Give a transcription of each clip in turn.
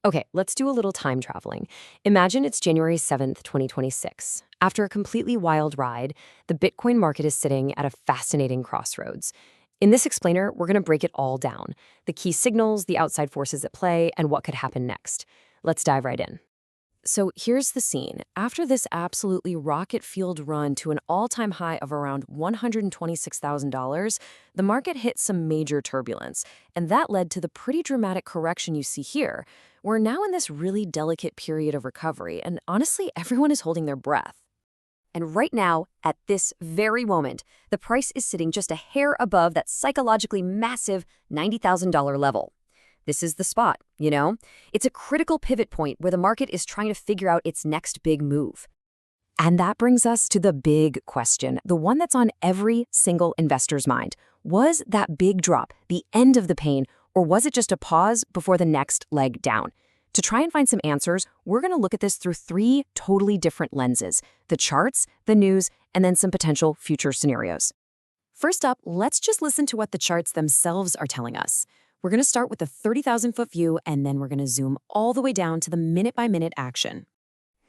Okay, let's do a little time traveling. Imagine it's January 7th, 2026. After a completely wild ride, the Bitcoin market is sitting at a fascinating crossroads. In this explainer, we're going to break it all down: the key signals, the outside forces at play, and what could happen next. Let's dive right in. So here's the scene. After this absolutely rocket-fueled run to an all-time high of around $126,000, the market hit some major turbulence, and that led to the pretty dramatic correction you see here. We're now in this really delicate period of recovery, and honestly, everyone is holding their breath. And right now, at this very moment, the price is sitting just a hair above that psychologically massive $90,000 level. This is the spot, you know? It's a critical pivot point where the market is trying to figure out its next big move. And that brings us to the big question, the one that's on every single investor's mind. Was that big drop the end of the pain, or was it just a pause before the next leg down? To try and find some answers, we're going to look at this through three totally different lenses: the charts, the news, and then some potential future scenarios. First up, let's just listen to what the charts themselves are telling us. We're going to start with the 30,000-foot view, and then we're going to zoom all the way down to the minute-by-minute action.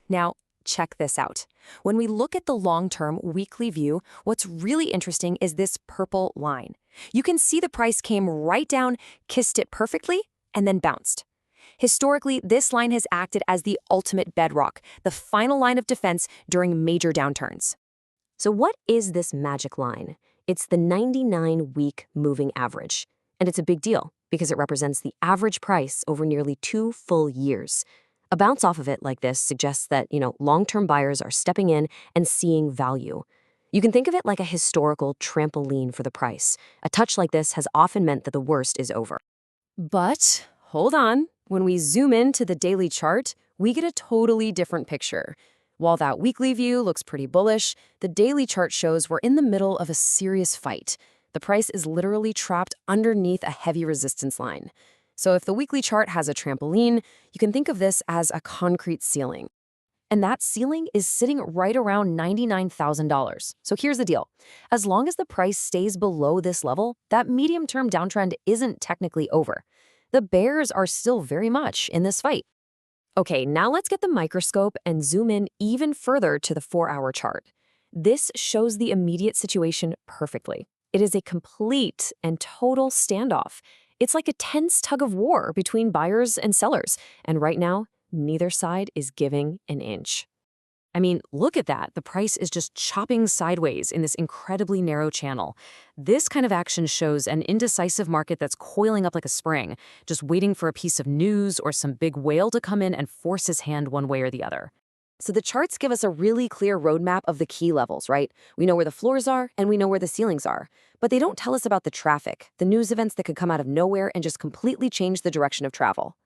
Now, check this out. When we look at the long-term weekly view, what's really interesting is this purple line. You can see the price came right down, kissed it perfectly, and then bounced. Historically, this line has acted as the ultimate bedrock, the final line of defense during major downturns. So what is this magic line? It's the 99-week moving average. And it's a big deal because it represents the average price over nearly 2 full years. A bounce off of it like this suggests that, long-term buyers are stepping in and seeing value. You can think of it like a historical trampoline for the price. A touch like this has often meant that the worst is over. But hold on. When we zoom into the daily chart, we get a totally different picture. While that weekly view looks pretty bullish, the daily chart shows we're in the middle of a serious fight. The price is literally trapped underneath a heavy resistance line. So if the weekly chart has a trampoline, you can think of this as a concrete ceiling. And that ceiling is sitting right around $99,000. So here's the deal. As long as the price stays below this level, that medium-term downtrend isn't technically over. The bears are still very much in this fight. Okay, now let's get the microscope and zoom in even further to the 4-hour chart. This shows the immediate situation perfectly. It is a complete and total standoff. It's like a tense tug of war between buyers and sellers, and right now, neither side is giving an inch. I mean, look at that. The price is just chopping sideways in this incredibly narrow channel. This kind of action shows an indecisive market that's coiling up like a spring, just waiting for a piece of news or some big whale to come in and force his hand one way or the other. So the charts give us a really clear roadmap of the key levels, right? We know where the floors are and we know where the ceilings are. But they don't tell us about the traffic, the news events that could come out of nowhere and just completely change the direction of travel.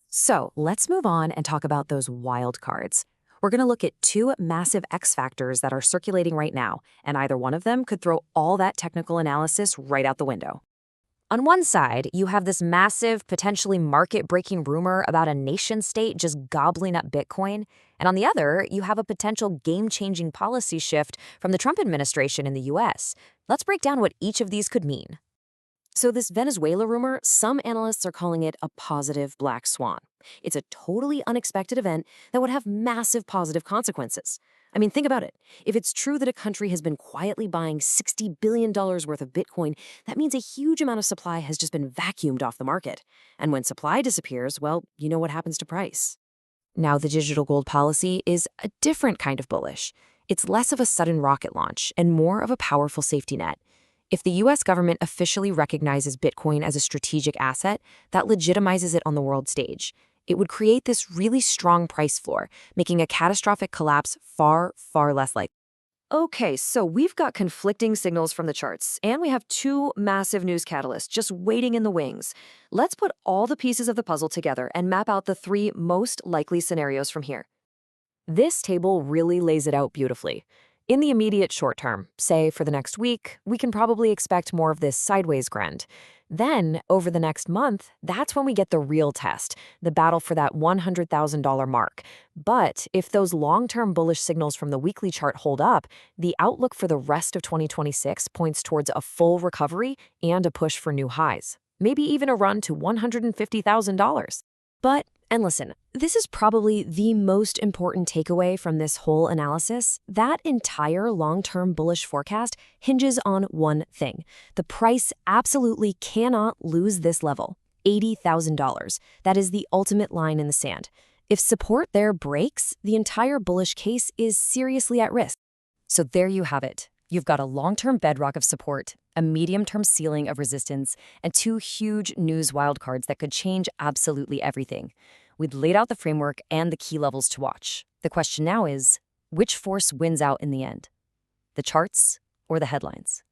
So let's move on and talk about those wild cards. We're going to look at two massive X factors that are circulating right now, and either one of them could throw all that technical analysis right out the window. On one side, you have this massive, potentially market-breaking rumor about a nation-state just gobbling up Bitcoin. And on the other, you have a potential game-changing policy shift from the Trump administration in the US. Let's break down what each of these could mean. So this Venezuela rumor, some analysts are calling it a positive black swan. It's a totally unexpected event that would have massive positive consequences. I mean, think about it. If it's true that a country has been quietly buying $60 billion worth of Bitcoin, that means a huge amount of supply has just been vacuumed off the market. And when supply disappears, well, you know what happens to price. Now, the digital gold policy is a different kind of bullish. It's less of a sudden rocket launch and more of a powerful safety net. If the US government officially recognizes Bitcoin as a strategic asset, that legitimizes it on the world stage. It would create this really strong price floor, making a catastrophic collapse far, far less likely. Okay, so we've got conflicting signals from the charts, and we have two massive news catalysts just waiting in the wings. Let's put all the pieces of the puzzle together and map out the three most likely scenarios from here. This table really lays it out beautifully. In the immediate short term, say for the next week, we can probably expect more of this sideways grind. Then, over the next month, that's when we get the real test, the battle for that $100,000 mark. But if those long-term bullish signals from the weekly chart hold up, the outlook for the rest of 2026 points towards a full recovery and a push for new highs, maybe even a run to $150,000. But And listen, this is probably the most important takeaway from this whole analysis. That entire long-term bullish forecast hinges on one thing. The price absolutely cannot lose this level, $80,000. That is the ultimate line in the sand. If support there breaks, the entire bullish case is seriously at risk. So there you have it. You've got a long-term bedrock of support, a medium-term ceiling of resistance, and two huge news wildcards that could change absolutely everything. We'd laid out the framework and the key levels to watch. The question now is, which force wins out in the end? The charts or the headlines?